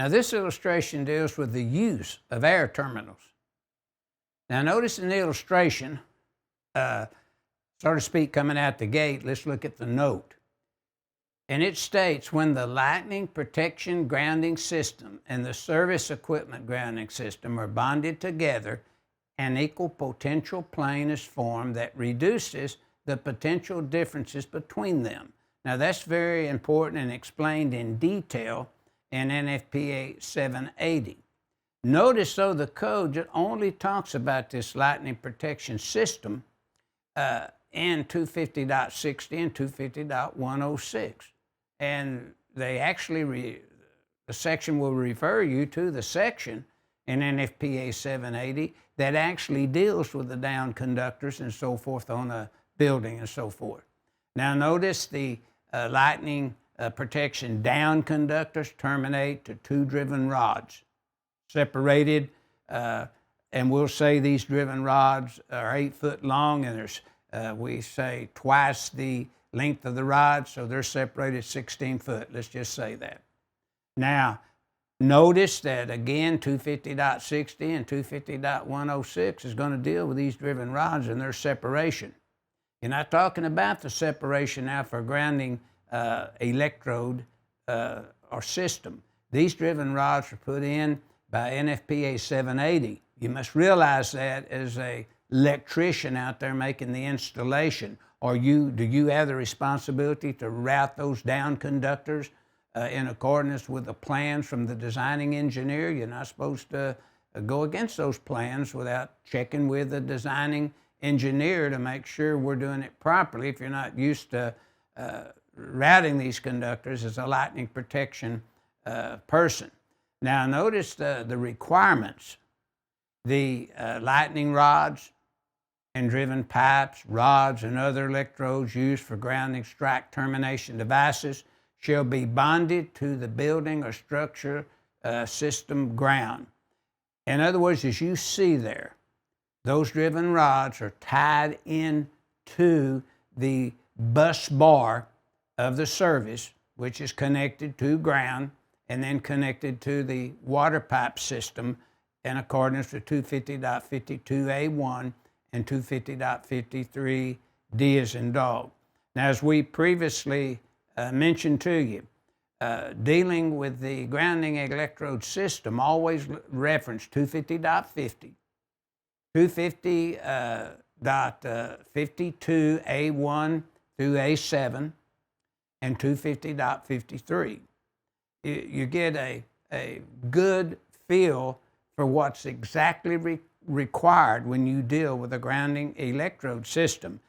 Now this illustration deals with the use of air terminals. Now notice in the illustration, so to speak, coming out the gate, let's look at the note. And it states, when the lightning protection grounding system and the service equipment grounding system are bonded together, an equal potential plane is formed that reduces the potential differences between them. Now that's very important and explained in detail in NFPA 780. Notice though the code only talks about this lightning protection system in 250.60 and 250.106. And they actually, the section will refer you to the section in NFPA 780 that actually deals with the down conductors and so forth on a building and so forth. Now notice the lightning protection down conductors terminate to 2 driven rods, separated, and we'll say these driven rods are 8 foot long, and there's, we say twice the length of the rod, so they're separated 16 foot. Let's just say that. Now, notice that again, 250.60 and 250.106 is going to deal with these driven rods and their separation. You're not talking about the separation now for grounding electrode or system. These driven rods are put in by NFPA 780. You must realize that as an electrician out there making the installation, do you have the responsibility to route those down conductors in accordance with the plans from the designing engineer? You're not supposed to go against those plans without checking with the designing engineer to make sure we're doing it properly if you're not used to routing these conductors as a lightning protection person. Now notice the requirements. The lightning rods and driven pipes, rods, and other electrodes used for grounding strike termination devices shall be bonded to the building or structure system ground. In other words, as you see there, those driven rods are tied into the bus bar of the service, which is connected to ground and then connected to the water pipe system in accordance with 250.52A1 and 250.53D as in dog. Now, as we previously mentioned to you, dealing with the grounding electrode system, always reference 250.50, 250.52A1 through A7, and 250.53. You get a good feel for what's exactly required when you deal with a grounding electrode system.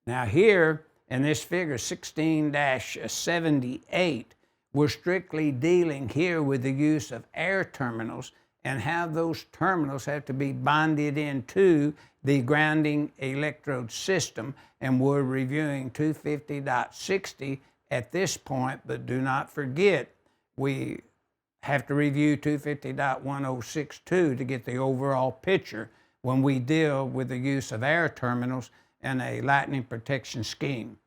Now here in this figure 16-78, we're strictly dealing here with the use of air terminals and how those terminals have to be bonded into the grounding electrode system, and we're reviewing 250.60 at this point, but do not forget we have to review 250.106 too to get the overall picture when we deal with the use of air terminals in a lightning protection scheme.